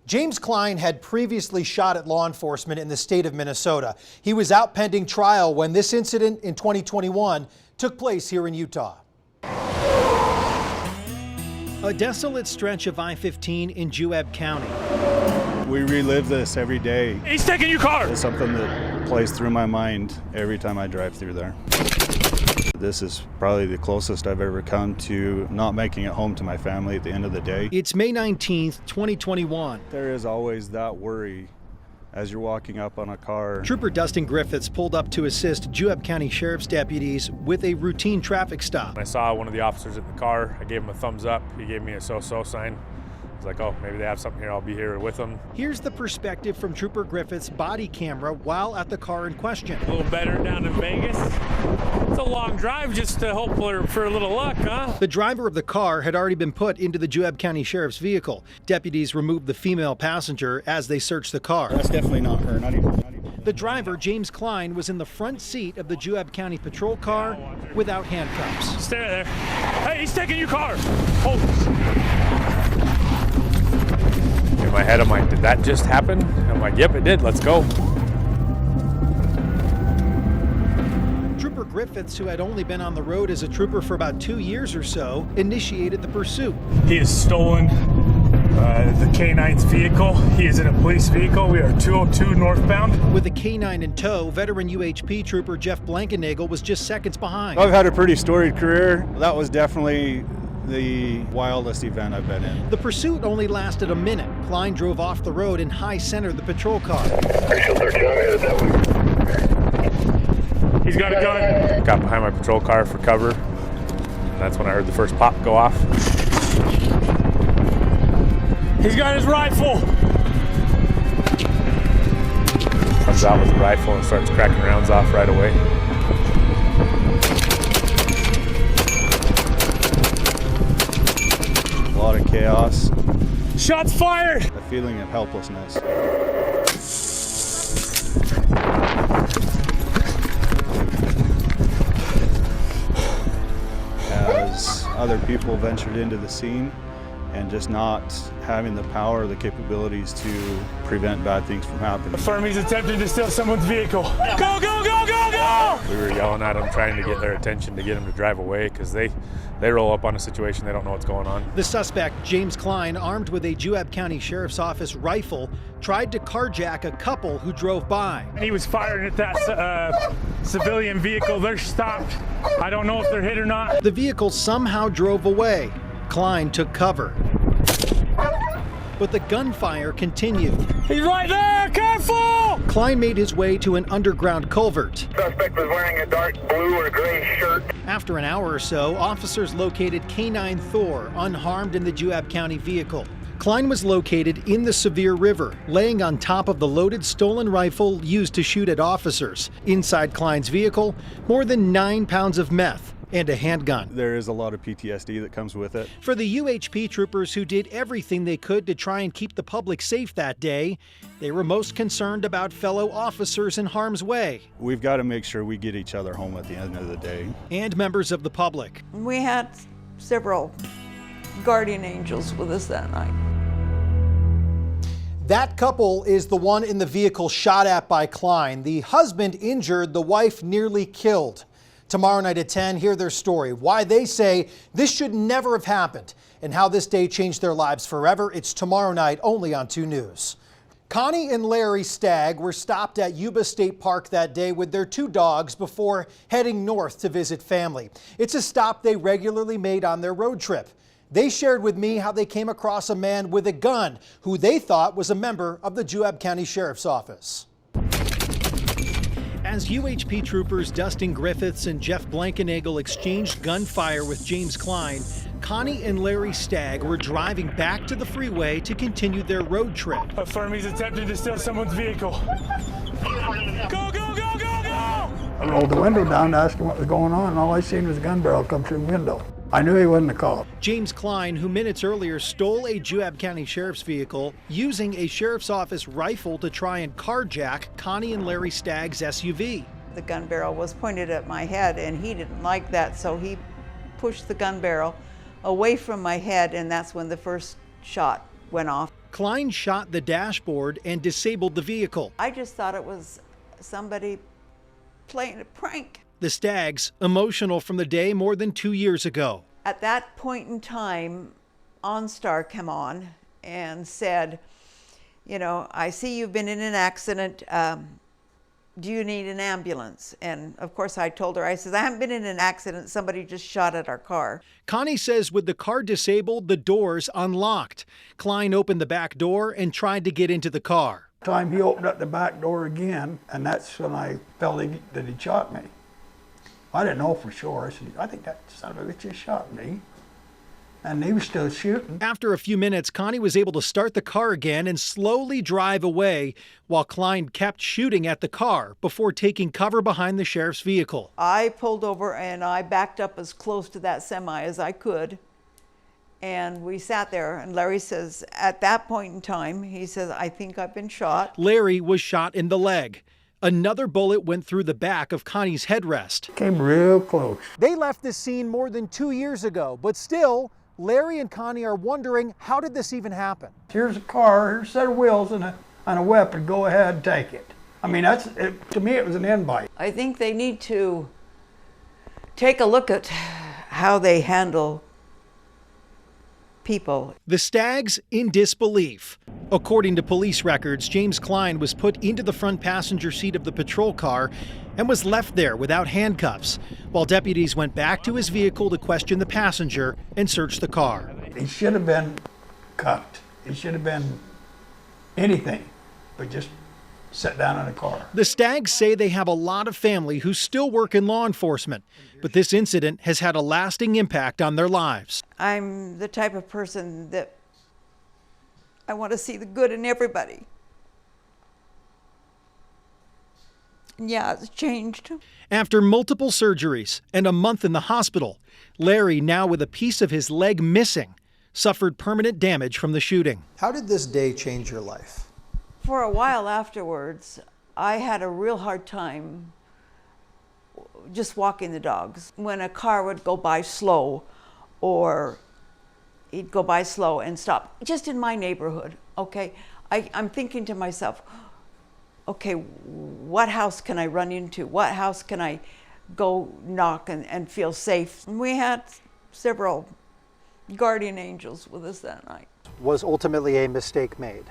James Klein had previously shot at law enforcement in the state of Minnesota. He was out pending trial when this incident in 2021 took place here in Utah. A desolate stretch of I-15 in Juab County. We relive this every day. He's taking your car! It's something that plays through my mind every time I drive through there. This is probably the closest I've ever come to not making it home to my family at the end of the day. It's May 19th, 2021. There is always that worry as you're walking up on a car. Trooper Dustin Griffiths pulled up to assist Juab County Sheriff's deputies with a routine traffic stop. I saw one of the officers in the car. I gave him a thumbs up. He gave me a so-so sign. I was like, oh, maybe they have something here. I'll be here with them. Here's the perspective from Trooper Griffiths' body camera while at the car in question. A little better down in Vegas. It's a long drive just to hope for a little luck, huh? The driver of the car had already been put into the Juab County Sheriff's vehicle. Deputies removed the female passenger as they searched the car. That's definitely not her. Not even. The driver, James Klein, was in the front seat of the Juab County patrol car without handcuffs. Stay there. Hey, he's taking your car. Hold. In my head, I'm like, did that just happen? I'm like, yep, it did. Let's go. Trooper Griffiths, who had only been on the road as a trooper for about 2 years or so, initiated the pursuit. He has stolen the K9's vehicle. He is in a police vehicle. We are 202 northbound. With the K9 in tow, veteran UHP trooper Jeff Blankenagel was just seconds behind. I've had a pretty storied career. That was definitely the wildest event I've been in. The pursuit only lasted a minute. Klein drove off the road and high-centered the patrol car. He's got a gun. Got behind my patrol car for cover. And that's when I heard the first pop go off. He's got his rifle. Comes out with the rifle and starts cracking rounds off right away. A lot of chaos. Shots fired! A feeling of helplessness. As other people ventured into the scene and just not having the power or the capabilities to prevent bad things from happening. Affirm he's attempting to steal someone's vehicle. Go, go, go, go, go! We were yelling at them, trying to get their attention to get them to drive away because they roll up on a situation, they don't know what's going on. The suspect, James Klein, armed with a Juab County Sheriff's Office rifle, tried to carjack a couple who drove by. He was firing at that civilian vehicle. They're stopped. I don't know if they're hit or not. The vehicle somehow drove away. Klein took cover. But the gunfire continued. He's right there! Careful! Klein made his way to an underground culvert. Suspect was wearing a dark blue or gray shirt. After an hour or so, officers located K9 Thor unharmed in the Juab County vehicle. Klein was located in the Sevier River, laying on top of the loaded stolen rifle used to shoot at officers. Inside Klein's vehicle, more than 9 pounds of meth and a handgun. There is a lot of PTSD that comes with it. For the UHP troopers who did everything they could to try and keep the public safe that day, they were most concerned about fellow officers in harm's way. We've got to make sure we get each other home at the end of the day. And members of the public. We had several guardian angels with us that night. That couple is the one in the vehicle shot at by Klein. The husband injured, the wife nearly killed. Tomorrow night at 10, hear their story, why they say this should never have happened, and how this day changed their lives forever. It's tomorrow night only on 2 News. Connie and Larry Stagg were stopped at Yuba State Park that day with their 2 dogs before heading north to visit family. It's a stop they regularly made on their road trip. They shared with me how they came across a man with a gun who they thought was a member of the Juab County Sheriff's Office. As UHP troopers Dustin Griffiths and Jeff Blankenagel exchanged gunfire with James Klein, Connie and Larry Stagg were driving back to the freeway to continue their road trip. Affirm he's attempting to steal someone's vehicle. Go, go, go, go, go! I rolled the window down to ask him what was going on, and all I seen was a gun barrel come through the window. I knew he wasn't a cop. James Klein, who minutes earlier stole a Juab County Sheriff's vehicle, using a Sheriff's Office rifle to try and carjack Connie and Larry Stagg's SUV. The gun barrel was pointed at my head, and he didn't like that, so he pushed the gun barrel away from my head, and that's when the first shot went off. Klein shot the dashboard and disabled the vehicle. I just thought it was somebody playing a prank. The Staggs, emotional from the day more than 2 years ago. At that point in time, OnStar came on and said, you know, I see you've been in an accident. Do you need an ambulance? And of course I told her, I said, I haven't been in an accident. Somebody just shot at our car. Connie says with the car disabled, the doors unlocked. Klein opened the back door and tried to get into the car. Time he opened up the back door again, and that's when I felt that he shot me. I didn't know for sure. I said, I think that son of a bitch just shot me. And he was still shooting. After a few minutes, Connie was able to start the car again and slowly drive away while Klein kept shooting at the car before taking cover behind the sheriff's vehicle. I pulled over and I backed up as close to that semi as I could. And we sat there, and Larry says, at that point in time, he says, I think I've been shot. Larry was shot in the leg. Another bullet went through the back of Connie's headrest. Came real close. They left this scene more than 2 years ago, but still, Larry and Connie are wondering, how did this even happen? Here's a car, here's a set of wheels and a weapon. Go ahead and take it. I mean, to me, it was an invite. I think they need to take a look at how they handle people. The Staggs in disbelief. According to police records, James Klein was put into the front passenger seat of the patrol car and was left there without handcuffs, while deputies went back to his vehicle to question the passenger and search the car. He should have been cuffed. He should have been anything but just sit down in a car. The Staggs say they have a lot of family who still work in law enforcement, but this incident has had a lasting impact on their lives. I'm the type of person that I want to see the good in everybody. Yeah, it's changed. After multiple surgeries and a month in the hospital, Larry, now with a piece of his leg missing, suffered permanent damage from the shooting. How did this day change your life? For a while afterwards, I had a real hard time just walking the dogs. When a car would go by slow, or he'd go by slow and stop, just in my neighborhood, okay? I'm thinking to myself, okay, what house can I run into? What house can I go knock and feel safe? And we had several guardian angels with us that night. Was ultimately a mistake made?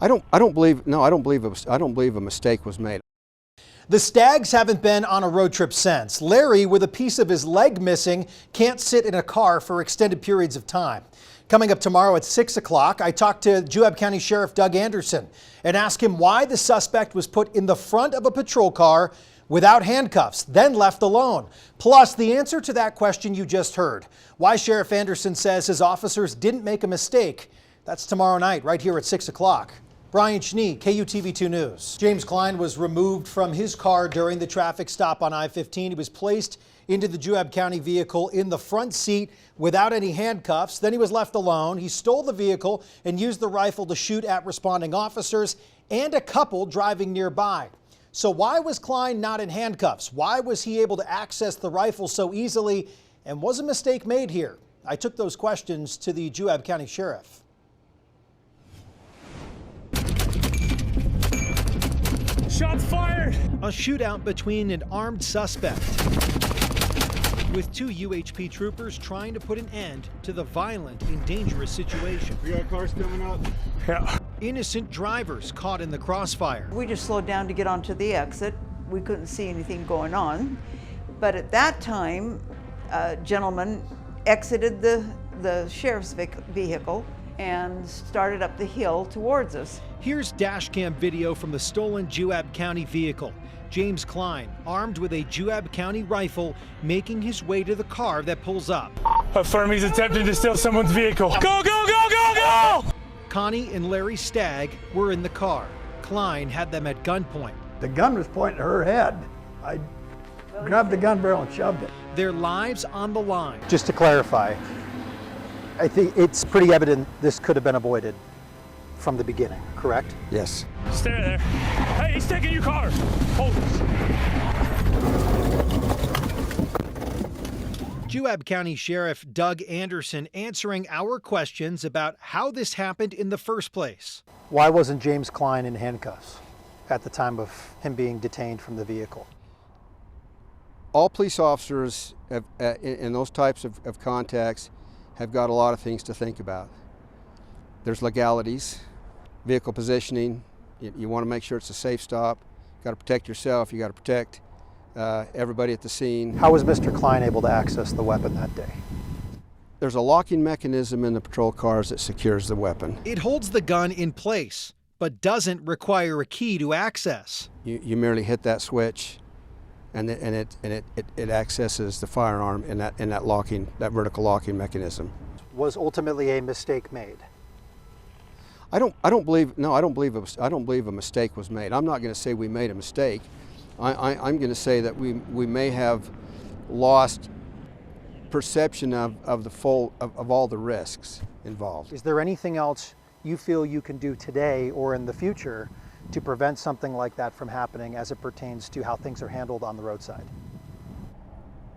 I don't believe a mistake was made. The Staggs haven't been on a road trip since. Larry, with a piece of his leg missing, can't sit in a car for extended periods of time. Coming up tomorrow at 6 o'clock, I talked to Juab County Sheriff Doug Anderson and asked him why the suspect was put in the front of a patrol car without handcuffs, then left alone. Plus, the answer to that question you just heard, why Sheriff Anderson says his officers didn't make a mistake. That's tomorrow night, right here at 6 o'clock. Brian Schnee, KUTV2 News. James Klein was removed from his car during the traffic stop on I-15. He was placed into the Juab County vehicle in the front seat without any handcuffs. Then he was left alone. He stole the vehicle and used the rifle to shoot at responding officers and a couple driving nearby. So why was Klein not in handcuffs? Why was he able to access the rifle so easily? And was a mistake made here? I took those questions to the Juab County Sheriff. Shots fired! A shootout between an armed suspect with two UHP troopers trying to put an end to the violent and dangerous situation. We got cars coming up. Yeah. Innocent drivers caught in the crossfire. We just slowed down to get onto the exit. We couldn't see anything going on. But at that time, a gentleman exited the sheriff's vehicle and started up the hill towards us. Here's dashcam video from the stolen Juab County vehicle. James Klein, armed with a Juab County rifle, making his way to the car that pulls up. Affirm he's attempting to steal someone's vehicle. Go, go, go, go, go! Connie and Larry Stagg were in the car. Klein had them at gunpoint. The gun was pointing at her head. I grabbed the gun barrel and shoved it. Their lives on the line. Just to clarify, I think it's pretty evident this could have been avoided from the beginning, correct? Yes. Stay there. Hey, he's taking your car. Hold this. Juab County Sheriff Doug Anderson answering our questions about how this happened in the first place. Why wasn't James Klein in handcuffs at the time of him being detained from the vehicle? All police officers have, in those types of contacts have got a lot of things to think about. There's legalities, vehicle positioning. You want to make sure it's a safe stop. You got to protect yourself. You got to protect everybody at the scene. How was Mr. Klein able to access the weapon that day? There's a locking mechanism in the patrol cars that secures the weapon. It holds the gun in place, but doesn't require a key to access. You merely hit that switch, and it accesses the firearm in that vertical locking mechanism. Was ultimately a mistake made? I don't believe a mistake was made. I'm not going to say we made a mistake. I'm going to say that we may have lost perception of all the risks involved. Is there anything else you feel you can do today or in the future to prevent something like that from happening as it pertains to how things are handled on the roadside?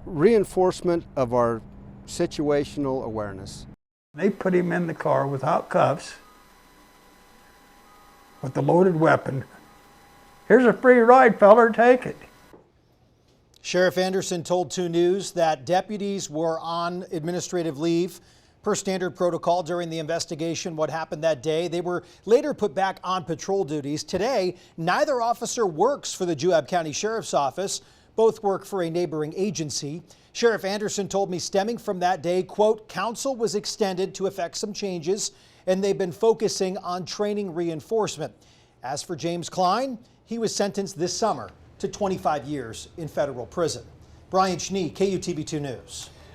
Reinforcement of our situational awareness. They put him in the car without cuffs, with the loaded weapon. Here's a free ride, feller, take it. Sheriff Anderson told 2 News that deputies were on administrative leave per standard protocol during the investigation. What happened that day, they were later put back on patrol duties. Today, neither officer works for the Juab County Sheriff's Office. Both work for a neighboring agency. Sheriff Anderson told me stemming from that day, quote, counsel was extended to effect some changes, and they've been focusing on training reinforcement. As for James Klein, he was sentenced this summer to 25 years in federal prison. Brian Schnee, KUTV 2 News.